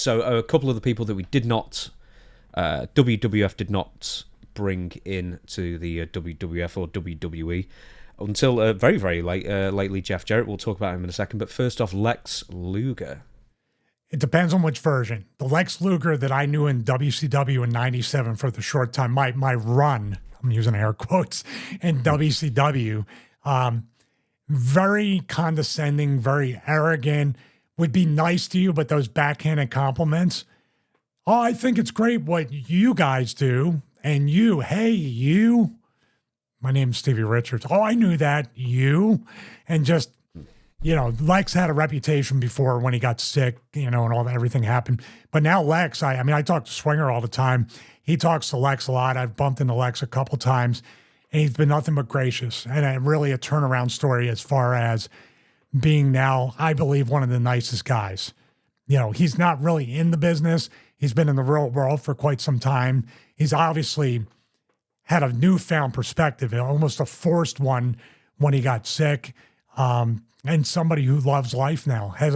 So a couple of the people that we did not, WWF did not bring in to the WWF or WWE until very, very lately, Jeff Jarrett. We'll talk about him in a second. But first off, Lex Luger. It depends on which version. The Lex Luger that I knew in WCW in '97 for the short time, my run, I'm using air quotes, in WCW, very condescending, very arrogant, would be nice to you, but those backhanded compliments. Oh, I think it's great what you guys do. And you, hey, you. My name's Stevie Richards. Oh, I knew that. You. And just, Lex had a reputation before when he got sick, and all that, everything happened. But now Lex, I talk to Swinger all the time. He talks to Lex a lot. I've bumped into Lex a couple times, and he's been nothing but gracious. And really a turnaround story as far as being now, I believe, one of the nicest guys. He's not really in the business. He's been in the real world for quite some time. He's obviously had a newfound perspective, almost a forced one when he got sick. And somebody who loves life now, has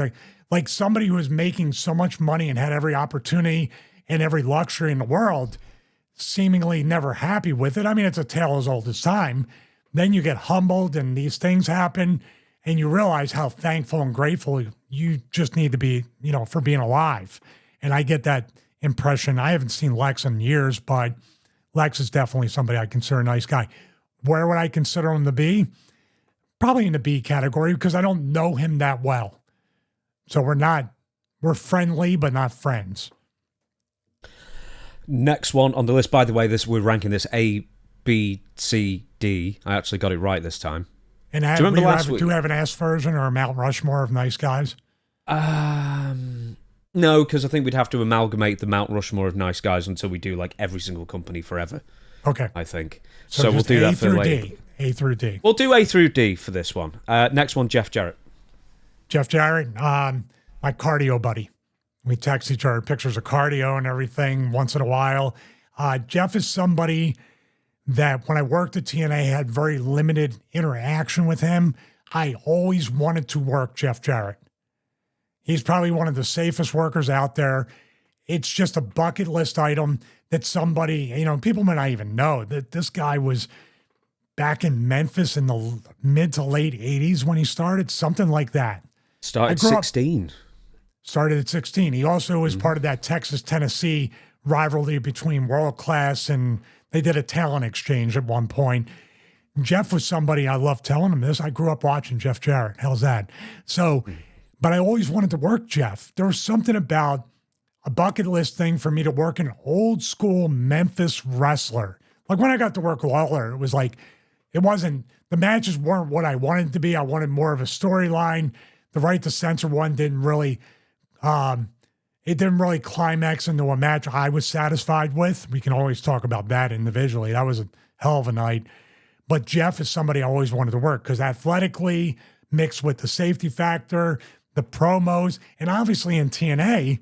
like somebody who is making so much money and had every opportunity and every luxury in the world, seemingly never happy with it. I mean, it's a tale as old as time. Then you get humbled and these things happen and you realize how thankful and grateful you just need to be, for being alive. And I get that impression. I haven't seen Lex in years, but Lex is definitely somebody I consider a nice guy. Where would I consider him to be? Probably in the B category because I don't know him that well. So we're friendly, but not friends. Next one on the list, by the way, we're ranking this A, B, C, D. I actually got it right this time. And do you remember last week? Do you have an S version or a Mount Rushmore of nice guys? No, because I think we'd have to amalgamate the Mount Rushmore of nice guys until we do like every single company forever. Okay. I think. So we'll do that for later. A through D. We'll do A through D for this one. Next one, Jeff Jarrett. Jeff Jarrett, my cardio buddy. We text each other pictures of cardio and everything once in a while. Jeff is somebody that when I worked at TNA had very limited interaction with him. I always wanted to work Jeff Jarrett. He's probably one of the safest workers out there. It's just a bucket list item that somebody, people may not even know that this guy was back in Memphis in the mid to late 80s when he started, something like that. Started 16. Started at 16. He also was part of that Texas-Tennessee rivalry between World Class, and they did a talent exchange at one point. Jeff was somebody, I love telling him this, I grew up watching Jeff Jarrett. How's that? So, but I always wanted to work Jeff. There was something about a bucket list thing for me to work an old school Memphis wrestler. Like when I got to work Lawler, it was like, it wasn't, the matches weren't what I wanted to be. I wanted more of a storyline. The Right to Censor one didn't really, it didn't really climax into a match I was satisfied with. We can always talk about that individually. That was a hell of a night. But Jeff is somebody I always wanted to work because athletically mixed with the safety factor, the promos, and obviously in TNA,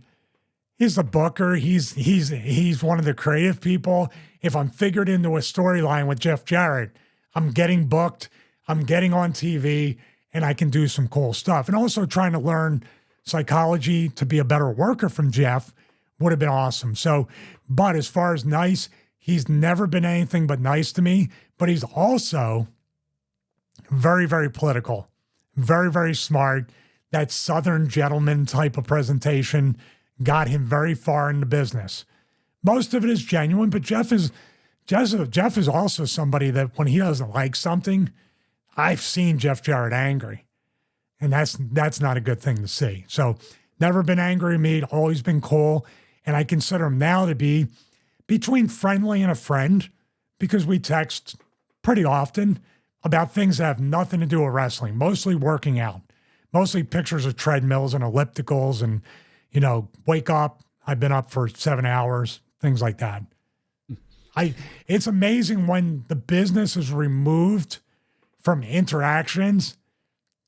he's the booker. He's one of the creative people. If I'm figured into a storyline with Jeff Jarrett, I'm getting booked, I'm getting on TV, and I can do some cool stuff. And also trying to learn psychology to be a better worker from Jeff would have been awesome. So, but as far as nice, he's never been anything but nice to me, but he's also very, very political, very, very smart. That Southern gentleman type of presentation got him very far in the business. Most of it is genuine, but Jeff is also somebody that when he doesn't like something, I've seen Jeff Jarrett angry, and that's not a good thing to see. So never been angry at me, always been cool, and I consider him now to be between friendly and a friend because we text pretty often about things that have nothing to do with wrestling, mostly working out, mostly pictures of treadmills and ellipticals and, wake up, I've been up for 7 hours, things like that. It's amazing when the business is removed from interactions.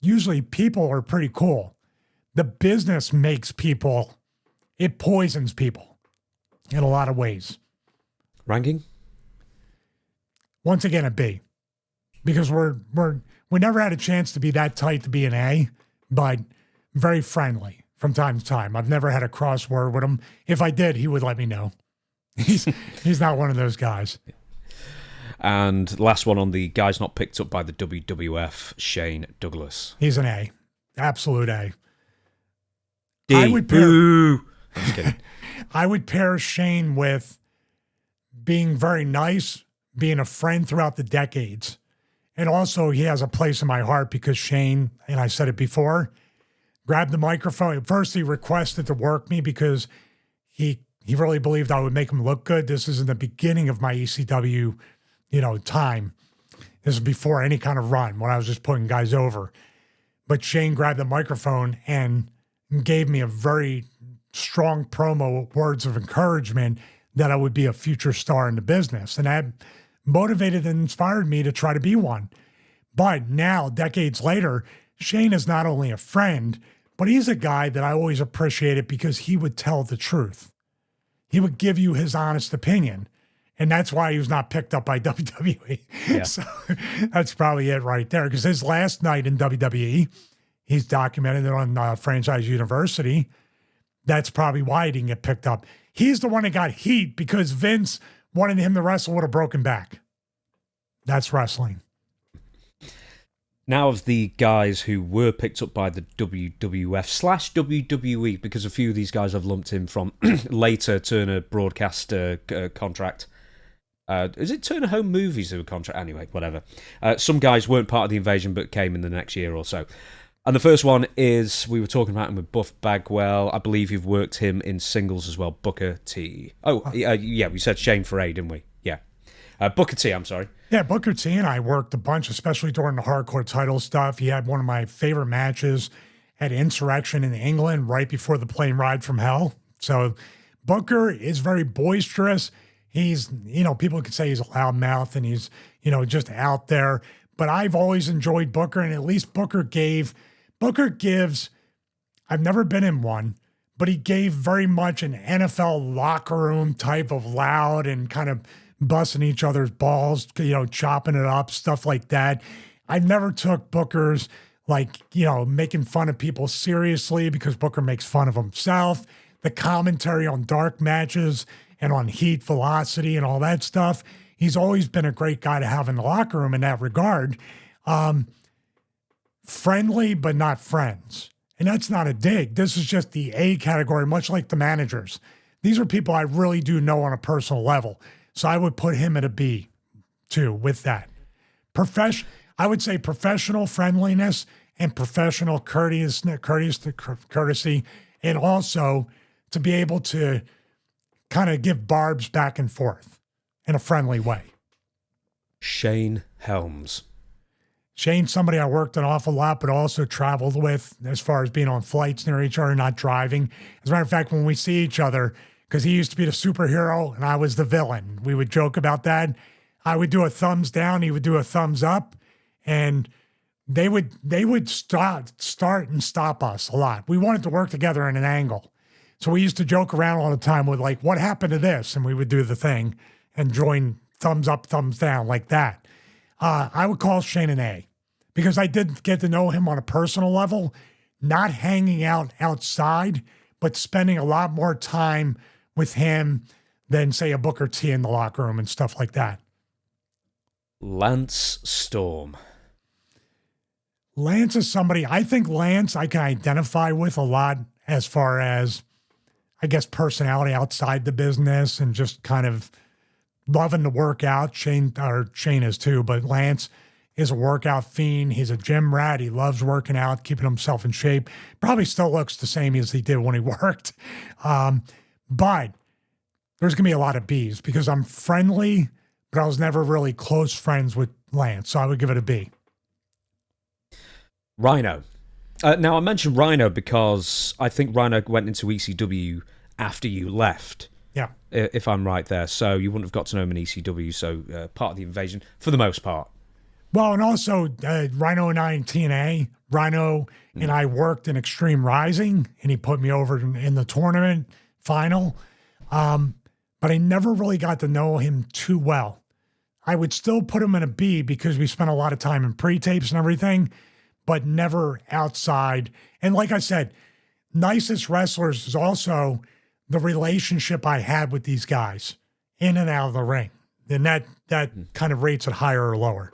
Usually people are pretty cool. The business makes people, it poisons people in a lot of ways. Ranking? Once again, a B. Because we never had a chance to be that tight to be an A, but very friendly from time to time. I've never had a crossword with him. If I did, he would let me know. He's not one of those guys. And last one on the guys not picked up by the WWF, Shane Douglas. He's an A. Absolute A. D. I would pair, Boo. I'm just kidding. I would pair Shane with being very nice, being a friend throughout the decades. And also he has a place in my heart because Shane, and I said it before, grabbed the microphone. At first he requested to work me because he really believed I would make him look good. This is in the beginning of my ECW, time. This is before any kind of run when I was just putting guys over. But Shane grabbed the microphone and gave me a very strong promo words of encouragement that I would be a future star in the business. And that motivated and inspired me to try to be one. But now, decades later, Shane is not only a friend, but he's a guy that I always appreciated because he would tell the truth. He would give you his honest opinion. And that's why he was not picked up by WWE. Yeah. So that's probably it right there. Because his last night in WWE, he's documented it on Franchise University. That's probably why he didn't get picked up. He's the one that got heat because Vince wanted him to wrestle with a broken back. That's wrestling. Now of the guys who were picked up by the WWF/WWE, because a few of these guys I've lumped in from later Turner broadcast contract. Is it Turner Home Movies who were contract? Anyway, whatever. Some guys weren't part of the invasion but came in the next year or so. And the first one is, we were talking about him with Buff Bagwell. I believe you've worked him in singles as well, Booker T. Yeah, we said Shane for A, didn't we? Yeah. Booker T, I'm sorry. Yeah, Booker T and I worked a bunch, especially during the hardcore title stuff. He had one of my favorite matches at Insurrection in England right before the plane ride from hell. So Booker is very boisterous. He's, people could say he's a loudmouth and he's, just out there. But I've always enjoyed Booker, and at least Booker gives, I've never been in one, but he gave very much an NFL locker room type of loud and kind of busting each other's balls, chopping it up, stuff like that. I never took Booker's making fun of people seriously because Booker makes fun of himself. The commentary on dark matches and on heat velocity and all that stuff. He's always been a great guy to have in the locker room in that regard. Friendly, but not friends. And that's not a dig. This is just the A category, much like the managers. These are people I really do know on a personal level. So I would put him at a B, too, with that. I would say professional friendliness and professional courtesy, and also to be able to kind of give barbs back and forth in a friendly way. Shane Helms. Shane's somebody I worked an awful lot, but also traveled with as far as being on flights near each other, not driving. As a matter of fact, when we see each other, because he used to be the superhero and I was the villain, we would joke about that. I would do a thumbs down, he would do a thumbs up, and they would start and stop us a lot. We wanted to work together in an angle. So we used to joke around all the time with what happened to this? And we would do the thing and join thumbs up, thumbs down like that. I would call Shane an A because I did get to know him on a personal level, not hanging out outside, but spending a lot more time with him than, say, a Booker T in the locker room and stuff like that. Lance Storm. Lance is somebody, I think Lance I can identify with a lot as far as, I guess, personality outside the business and just kind of loving to work out. Shane is too, but Lance is a workout fiend. He's a gym rat. He loves working out, keeping himself in shape. Probably still looks the same as he did when he worked. But there's going to be a lot of Bs because I'm friendly, but I was never really close friends with Lance. So I would give it a B. Rhino. Now, I mentioned Rhino because I think Rhino went into ECW after you left. Yeah. If I'm right there. So you wouldn't have got to know him in ECW, so part of the invasion, for the most part. Well, and also Rhino and I in TNA, Rhino and I worked in Extreme Rising, and he put me over in the tournament final. But I never really got to know him too well. I would still put him in a B because we spent a lot of time in pre-tapes and everything, but never outside. And like I said, nicest wrestlers is also the relationship I had with these guys in and out of the ring. And that kind of rates it higher or lower.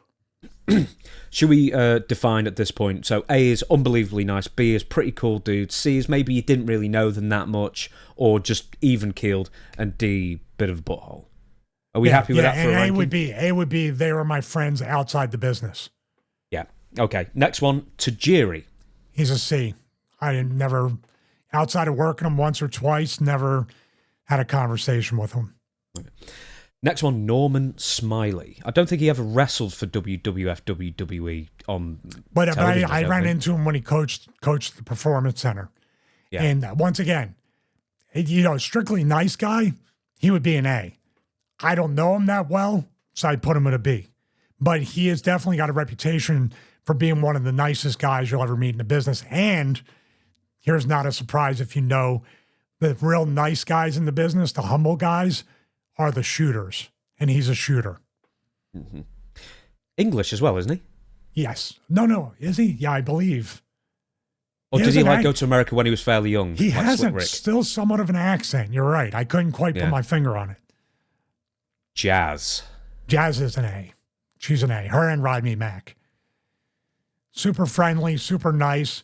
Should we define at this point? So A is unbelievably nice, B is pretty cool dude, C is maybe you didn't really know them that much, or just even-keeled, and D, bit of a butthole. Are we happy with that for a ranking? A would be they were my friends outside the business. Yeah. Okay. Next one, Tajiri. He's a C. I never, outside of working him once or twice, never had a conversation with him. Okay. Next one, Norman Smiley. I don't think he ever wrestled for WWF, WWE on But television, I ran into him when he coached the Performance Center. Yeah. And once again, strictly nice guy, he would be an A. I don't know him that well, so I put him at a B. But he has definitely got a reputation for being one of the nicest guys you'll ever meet in the business. And here's not a surprise if you know the real nice guys in the business, the humble guys, are the shooters. And he's a shooter. Mm-hmm. English as well, isn't he? Yes. No. Is he? Yeah, I believe. Or did he go to America when he was fairly young? He hasn't. Still somewhat of an accent. You're right. I couldn't quite put my finger on it. Jazz. Jazz is an A. She's an A. Her and Rodney Mack. Super friendly, super nice.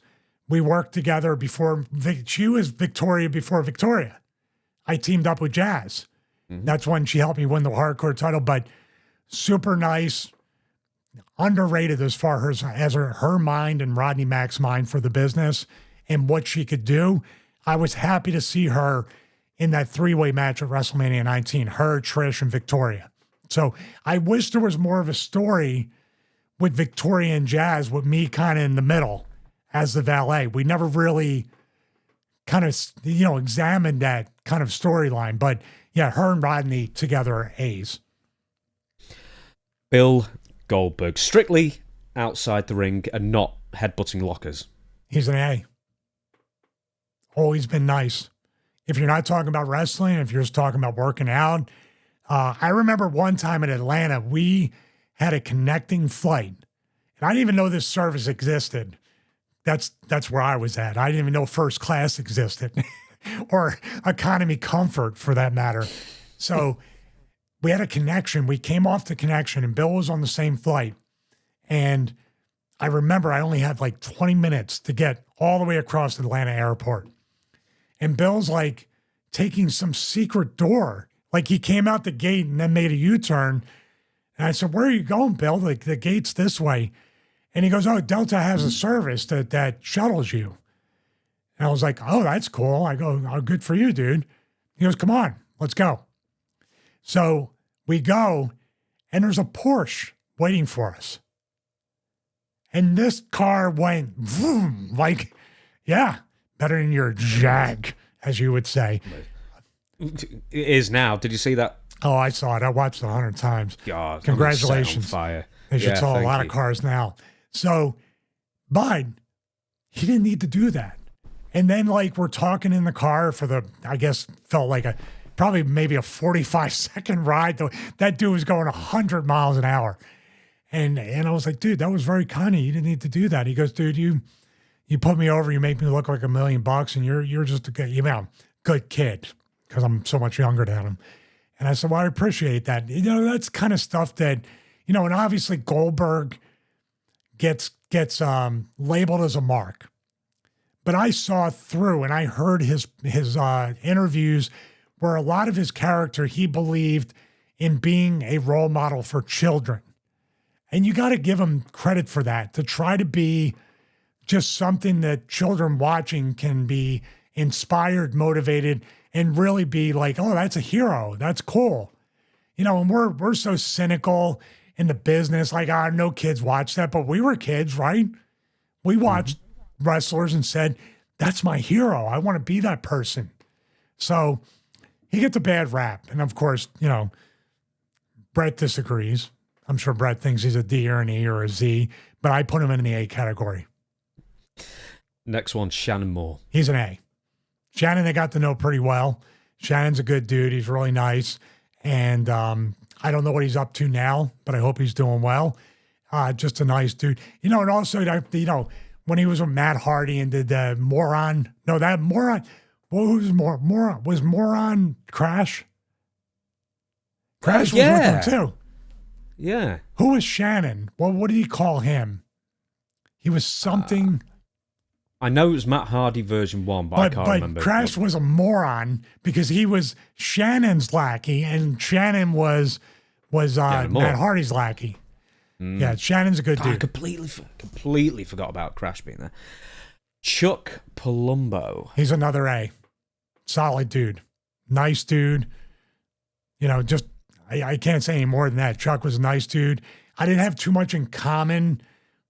We worked together before. She was Victoria before Victoria. I teamed up with Jazz. Mm-hmm. That's when she helped me win the hardcore title, but super nice, underrated as far as her mind and Rodney Mack's mind for the business and what she could do. I was happy to see her in that three-way match at WrestleMania 19, her, Trish, and Victoria. So I wish there was more of a story with Victoria and Jazz, with me kind of in the middle as the valet. We never really kind of, examined that kind of storyline. But yeah, her and Rodney together are A's. Bill Goldberg, strictly outside the ring and not headbutting lockers. He's an A. Always been nice. If you're not talking about wrestling, if you're just talking about working out. I remember one time in Atlanta, we had a connecting flight. And I didn't even know this service existed. That's where I was at. I didn't even know first class existed or economy comfort for that matter. So we had a connection. We came off the connection and Bill was on the same flight. And I remember I only had like 20 minutes to get all the way across Atlanta airport. And Bill's like taking some secret door. Like he came out the gate and then made a U-turn. And I said, "Where are you going, Bill? Like the gate's this way." And he goes, "Oh, Delta has a service that shuttles you." And I was like, "Oh, that's cool." I go, "Oh, good for you, dude." He goes, "Come on, let's go." So we go, and there's a Porsche waiting for us. And this car went vroom, like, yeah, better than your Jag, as you would say. It is now. Did you see that? Oh, I saw it. I watched it 100 times. God, congratulations. Fire. They should sell a lot of cars now. So, but he didn't need to do that. And then, like, we're talking in the car for I guess, felt like probably maybe a 45-second ride. That dude was going 100 miles an hour. And I was like, "Dude, that was very kind of you. You didn't need to do that." He goes, "Dude, you put me over. You make me look like $1 million, and you're just a good kid," because I'm so much younger than him. And I said, "Well, I appreciate that." That's kind of stuff that, and obviously Goldberg gets labeled as a mark. But I saw through and I heard his interviews where a lot of his character, he believed in being a role model for children. And you got to give him credit for that, to try to be just something that children watching can be inspired, motivated, and really be like, "Oh, that's a hero. That's cool." And we're so cynical in the business. Like, no kids watch that, but we were kids, right? We watched wrestlers and said, "That's my hero. I want to be that person." So he gets a bad rap. And of course, Brett disagrees. I'm sure Brett thinks he's a D or an E or a Z, but I put him in the A category. Next one, Shannon Moore. He's an A. Shannon, I got to know pretty well. Shannon's a good dude. He's really nice. And I don't know what he's up to now, but I hope he's doing well. Just a nice dude. And also, when he was with Matt Hardy and did the Moron. No, that Moron. Well, who's Moron? Was Moron Crash? Crash was with him too. Yeah. Who was Shannon? Well, what did he call him? He was something. I know it was Matt Hardy version 1, but I can't remember. Crash was a moron because he was Shannon's lackey, and Shannon was Matt Hardy's lackey. Yeah, Shannon's a good dude. I completely forgot about Crash being there. Chuck Palumbo. He's another A. Solid dude. Nice dude. You know, just, I can't say any more than that. Chuck was a nice dude. I didn't have too much in common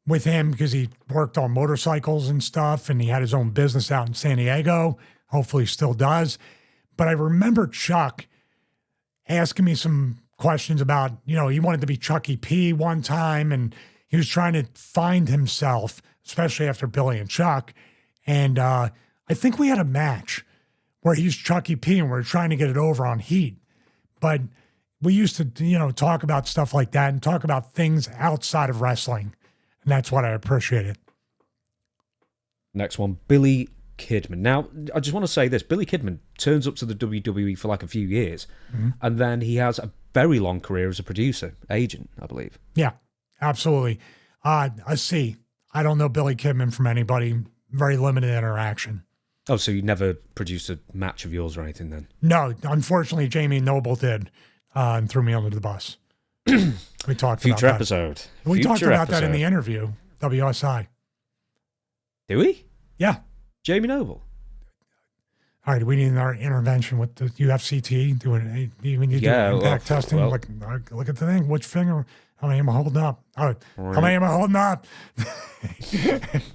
with him because he worked on motorcycles and stuff, and he had his own business out in San Diego. Hopefully he still does. But I remember Chuck asking me some questions about, you know, he wanted to be Chucky P one time, and he was trying to find himself, especially after Billy and Chuck. And I think we had a match where he's Chucky P and we're trying to get it over on Heat. But we used to, you know, talk about stuff like that and talk about things outside of wrestling. And that's what I appreciated. Next one, Billy Kidman. Now, I just want to say this. Billy Kidman turns up to the WWE for like a few years, and then he has a very long career as a producer, agent, I believe. Yeah, absolutely. A C. I don't know Billy Kidman from anybody. Very limited interaction. Oh, so you never produced a match of yours or anything then? No, unfortunately, Jamie Noble did and threw me under the bus. We talked Future about episode. that. We talked about that in the interview, WSI. Do we? Yeah. Jamie Noble. All right, we need our intervention with the UFCT. We need to do impact testing. Well, look at the thing. Which finger? How many am I holding up? Oh, how many am I holding up?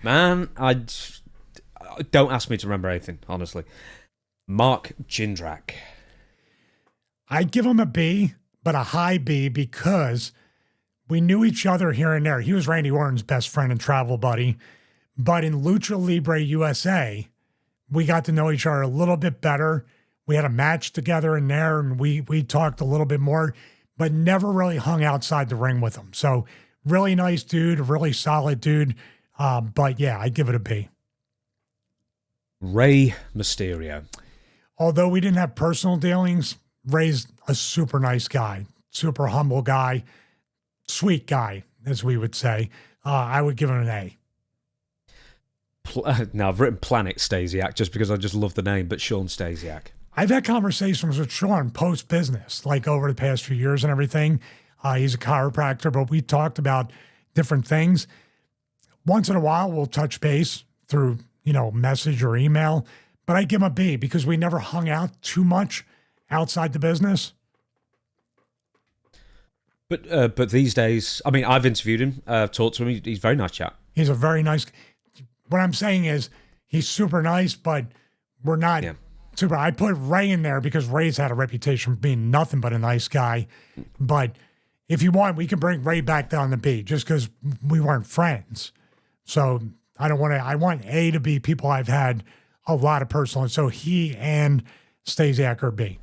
Man, don't ask me to remember anything, honestly. Mark Jindrack. I'd give him a B, but a high B because we knew each other here and there. He was Randy Orton's best friend and travel buddy. But in Lucha Libre USA, we got to know each other a little bit better. We had a match together in there, and we talked a little bit more, but never really hung outside the ring with him. So really nice dude, a really solid dude. But yeah, I'd give it a B. Rey Mysterio. Although we didn't have personal dealings, Rey's a super nice guy, super humble guy, sweet guy, as we would say. I would give him an A. Now, I've written Planet Stasiak just because I just love the name, but Shawn Stasiak. I've had conversations with Shawn post-business, like over the past few years and everything. He's a chiropractor, but we talked about different things. Once in a while, we'll touch base through, you know, message or email, but I give him a B because we never hung out too much outside the business. But these days, I mean, I've interviewed him, talked to him. He's a very nice chap. He's a very nice. What I'm saying is he's super nice, but we're not super. I put Rey in there because Rey's had a reputation for being nothing but a nice guy. But if you want, we can bring Rey back down to B just because we weren't friends. So I don't want to. I want A to be people I've had a lot of personal. So he and Stasiak are B.